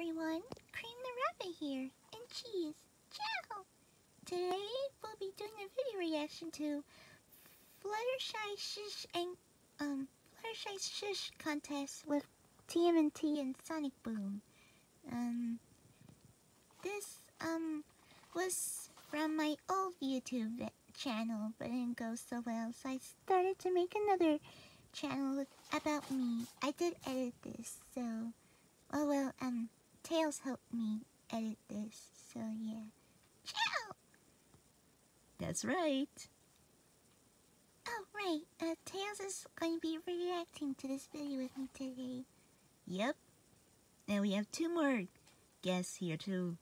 everyone, Cream the Rabbit here, and Cheese. Ciao! Today we'll be doing a video reaction to Fluttershy Shish and Fluttershy Shish contest with TMNT and Sonic Boom. This was from my old YouTube channel, but it didn't go so well, so I started to make another channel about me. I did edit this, so Tails helped me edit this, so yeah. Ciao! That's right. Oh, right. Tails is going to be reacting to this video with me today. Yep. Now we have 2 more guests here to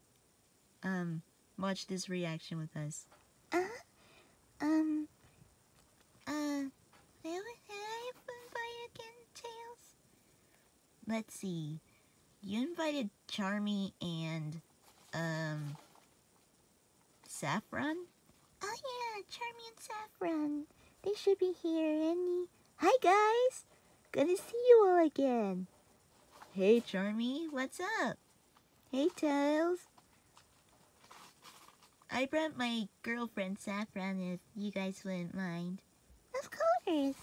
watch this reaction with us. Who did I invite again, Tails? Let's see. You invited Charmy and Saffron? Oh yeah, Charmy and Saffron. They should be here Hi guys! Good to see you all again. Hey Charmy, what's up? Hey Tails. I brought my girlfriend Saffron if you guys wouldn't mind. Of course.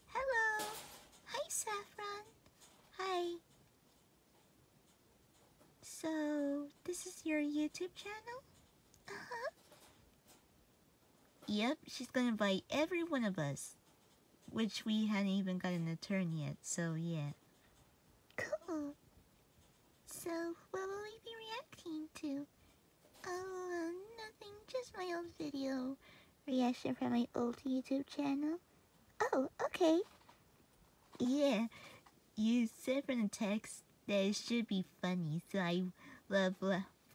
Hello. Hi Saffron. Hi. So, this is your YouTube channel? Uh-huh. Yep, she's gonna invite every one of us, which we hadn't even gotten a turn yet, so yeah. Cool. So, what will we be reacting to? Oh, nothing, just my old video reaction from my old YouTube channel. Oh, okay. Yeah, you said from the text that it should be funny, so I love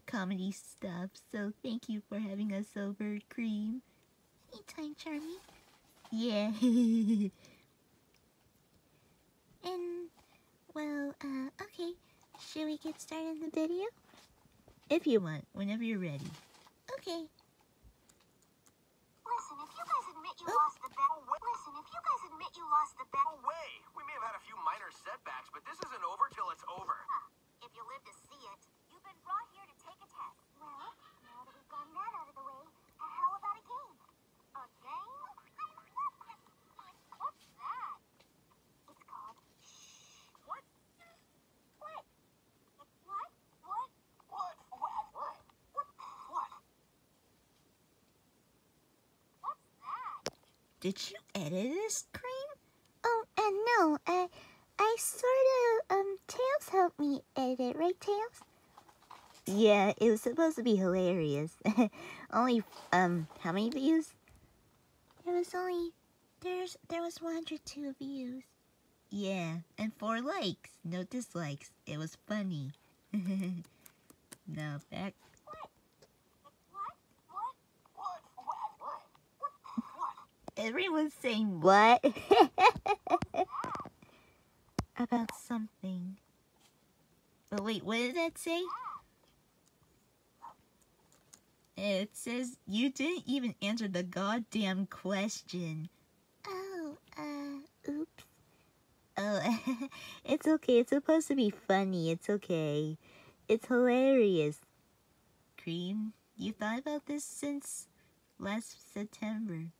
comedy stuff, so thank you for having us over, Cream. Anytime, Charmy. Yeah. And, well, okay. Should we get started in the video? If you want, whenever you're ready. Okay. Listen, if you guys admit you lost the bet. Listen, if you guys admit you lost the bet. No way! We may have had a few minor setbacks, but this isn't over till it's over. If you live to see it. You've been brought here to take a test. Well, now that we've gotten that out of the way, how about a game? A game? What's that? It's called Shh. What? What? What? What? What? What? What's that? Did you edit this, Cream? Oh, no, I sorta, Tails helped me edit it, right, Tails? Yeah, it was supposed to be hilarious. Only, how many views? There was 102 views. Yeah, and 4 likes. No dislikes. It was funny. Now back. Everyone's saying what? About something. But wait, what did that say? It says you didn't even answer the goddamn question. Oh, oops. Oh, it's okay. It's supposed to be funny. It's okay. It's hilarious. Cream, you thought about this since last September.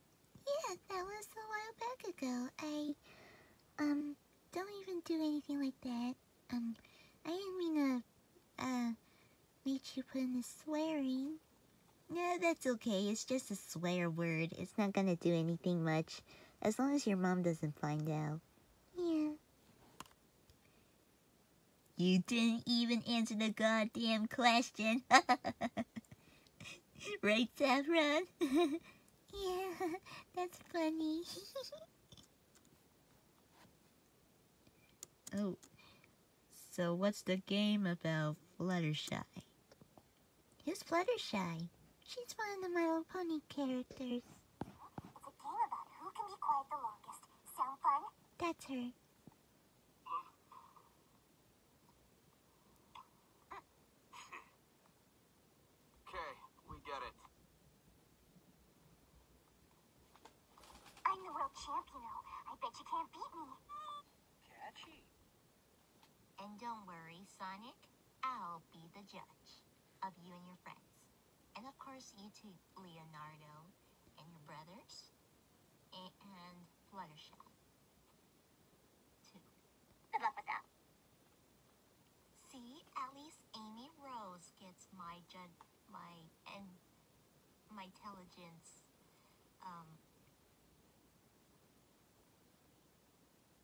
Yeah, that was a while back ago. I, don't even do anything like that. I didn't mean to, make you put in the swearing. No, that's okay. It's just a swear word. It's not gonna do anything much. As long as your mom doesn't find out. Yeah. You didn't even answer the goddamn question. Right, Saffron? Yeah, that's funny. Oh, so what's the game about, Fluttershy? Who's Fluttershy? She's one of the My Little Pony characters. It's a game about who can be quiet the longest. Sound fun? That's her. Okay, we get it. I'm the world champ, you know. I bet you can't beat me. Catchy. And don't worry, Sonic, I'll be the judge of you and your friends. And of course, you too, Leonardo, and your brothers, and Fluttershy, too. Good luck with that. See, at least Amy Rose gets my intelligence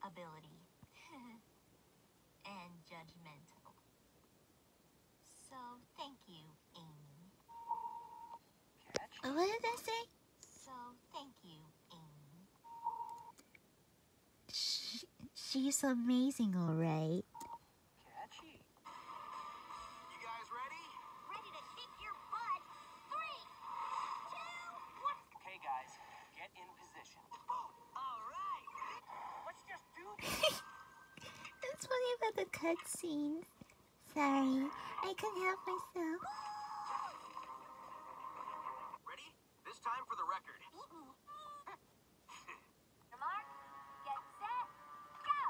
ability and judgmental. So thank you, Amy. What did I say? So thank you, Amy. She's amazing, alright. Catchy. You guys ready? Ready to kick your butt. 3, 2, 1. Okay, guys, get in position. All right. Let's just do this. It's funny about the cutscenes. Sorry, I couldn't help myself. Ready? This time for the record. Beat me. Your mark, get set, go.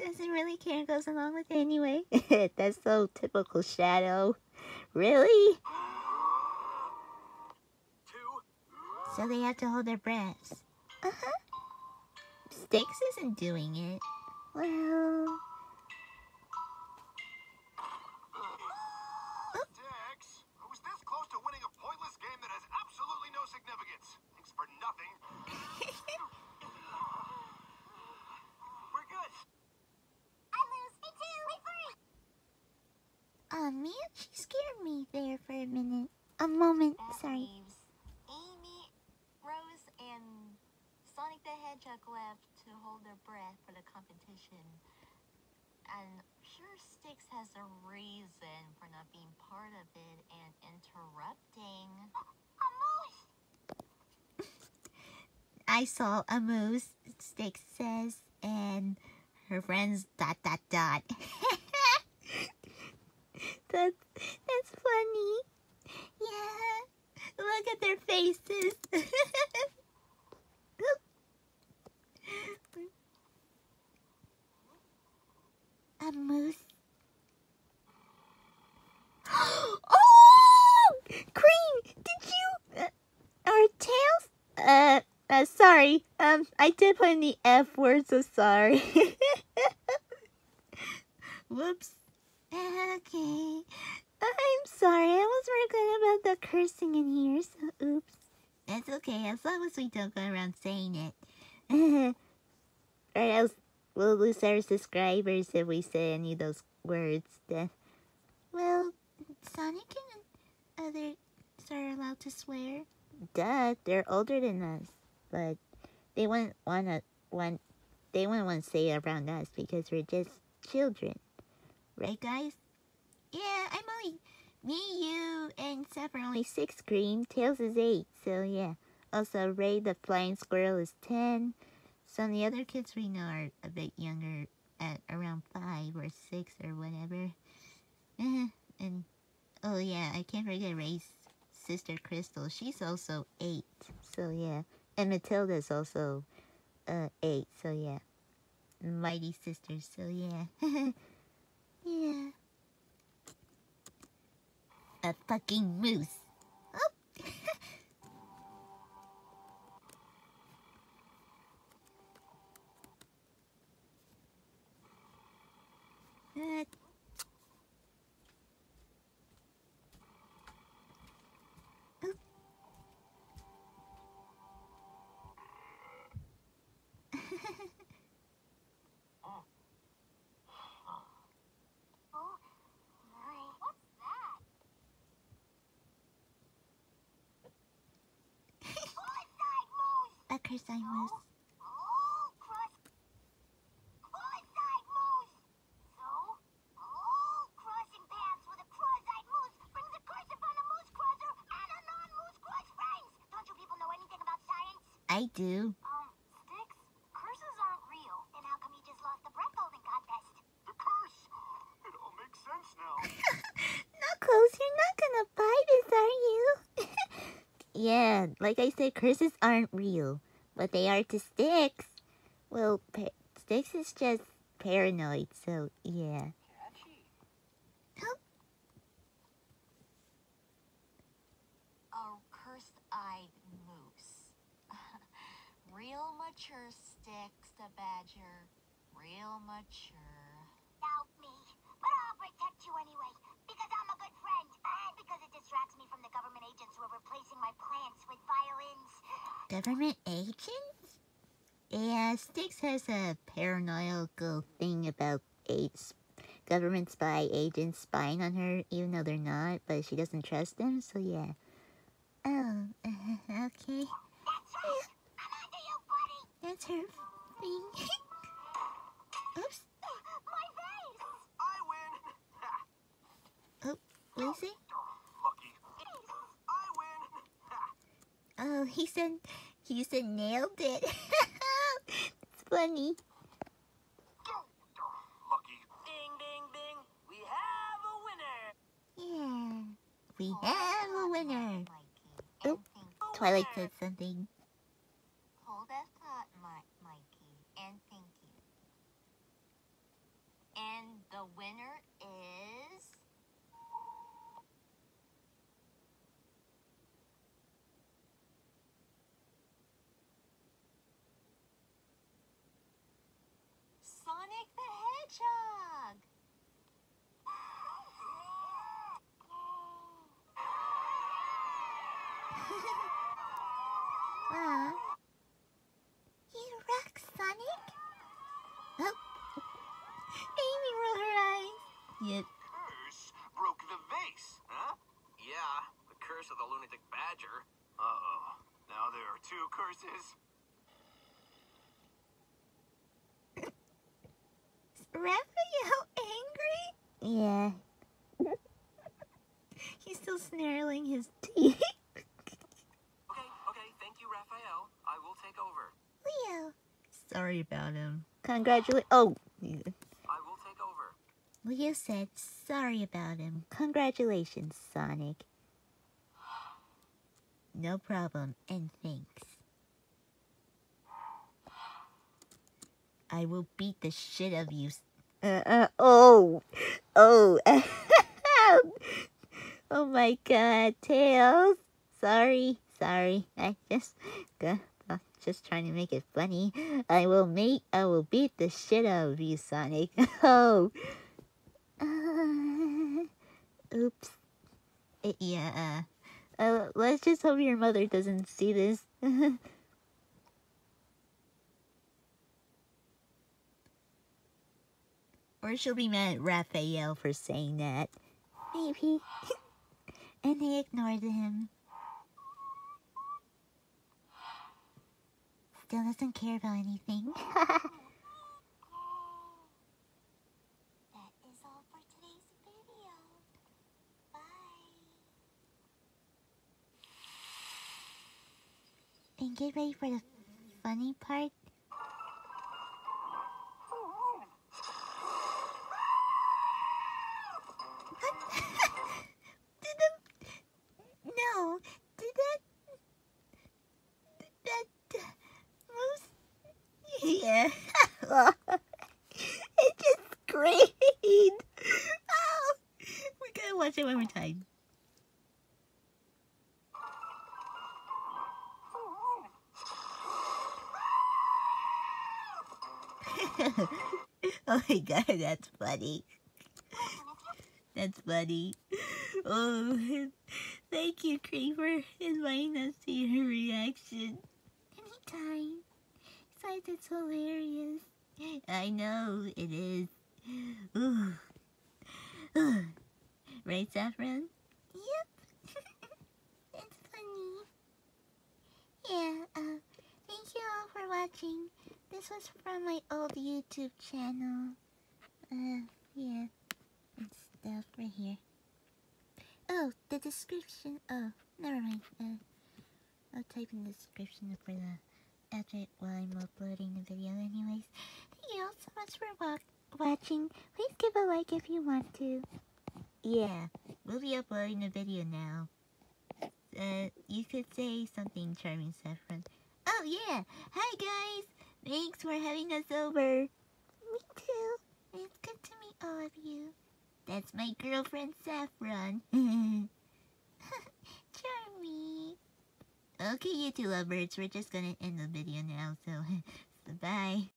Doesn't really care, goes along with it anyway. That's so typical Shadow. Really? 2. So they have to hold their breaths. Sticks isn't doing it. Well, Dex, who's this close to winning a pointless game that has absolutely no significance? Thanks for nothing. We're good. I lose. Me too. Me free. oh man, she scared me there for a minute. A moment, That sorry. leaves Amy, Rose, and Sonic the Hedgehog left to hold their breath for the competition. And sure, Styx has a reason for not being part of it and interrupting. A moose. I saw a moose, Sticks says, and her friends ... That's funny. Yeah, look at their faces. A moose. Oh! Cream, did you... or Tails? Sorry. I did put in the F word, so sorry. Whoops. Okay. I'm sorry. I was forgetting about the cursing in here, so oops. That's okay, as long as we don't go around saying it. Or else we'll lose our subscribers if we say any of those words. Well, Sonic and others are allowed to swear. Duh, they're older than us, but they wouldn't want to say it around us because we're just children, right, guys? Yeah, I'm only... Me, you, and Saffron Only 6, Cream. Tails is 8, so yeah. Also, Ray the flying squirrel is 10. Some of the other kids we know are a bit younger, at around 5 or 6 or whatever. And oh yeah, I can't forget Ray's sister Crystal. She's also 8, so yeah. And Matilda's also 8, so yeah. Mighty sisters, so yeah. Yeah. A fucking moose. Oh, my. What's that? Suicide moose. A cursed moose. Oh, suicide moose. So, crossing paths with a cross-eyed moose brings a curse upon a moose crosser and a non-moose cross friends. Don't you people know anything about science? I do. Styx, curses aren't real. And how come you just lost the breath holding contest? The curse. It all makes sense now. Knuckles, you're not gonna buy this, are you? Yeah, like I said, curses aren't real, but they are to Styx. Well, Sticks is just paranoid, so yeah. A cursed-eyed moose. Real mature Sticks the Badger. Real mature. Help me. But I'll protect you anyway, because I'm a good friend, and because it distracts me from the government agents who are replacing my plants with violins. Government agents? Yeah, Sticks has a paranoiacal thing about government spy agents spying on her, even though they're not, but she doesn't trust them, so yeah. Oh, okay. That's right. I'm onto you, buddy. That's her thing. Oops. My face. I win. Ha. Oh, what is it? Lucky. I win. Ha. Oh, he said nailed it. It's funny. Lucky. Ding, ding, ding. We have a winner. Yeah, we Hold have that a thought, winner. Mikey, Oh. and think. Twilight said something. Hold that thought, Mikey, and thinking. And the winner is... Sonic the Hedgehog! Aw. You rock, Sonic. Oh. Amy rolled her eyes. Yep. Curse broke the vase, huh? Yeah, the curse of the lunatic badger. Uh-oh. Now there are two curses. Is Raphael angry? Yeah. He's still snarling his teeth. Okay, thank you, Raphael. I will take over. Leo. Sorry about him. Oh, I will take over. Leo said sorry about him. Congratulations, Sonic. No problem, and thanks. I will beat the shit of you. Oh. Oh my God, Tails. Sorry. I just trying to make it funny. I will beat the shit out of you, Sonic. Oh. Oops. Yeah. Let's just hope your mother doesn't see this. Or she'll be mad at Raphael for saying that. Maybe. And they ignored him. Still doesn't care about anything. That is all for today's video. Bye. And get ready for the funny part. No. Did that moose? Yeah. It just screamed. Oh, we gotta watch it one more time. Oh my God, that's funny. That's funny. Oh, thank you, Creeper, inviting us to your reaction. Anytime. Besides, it's hilarious. I know, it is. Ooh. Right, Saffron? Yep. It's funny. Yeah, thank you all for watching. This was from my old YouTube channel. Yeah. And stuff right here. Oh, the description. Oh, never mind. I'll type in the description for the while I'm uploading the video anyways. Thank you all so much for watching. Please give a like if you want to. Yeah, we'll be uploading a video now. You could say something, Charmy Saffron. Oh yeah, hi guys! Thanks for having us over. Me too. It's good to meet all of you. That's my girlfriend, Saffron. Charmy. Okay, you two lovebirds, we're just gonna end the video now, so bye.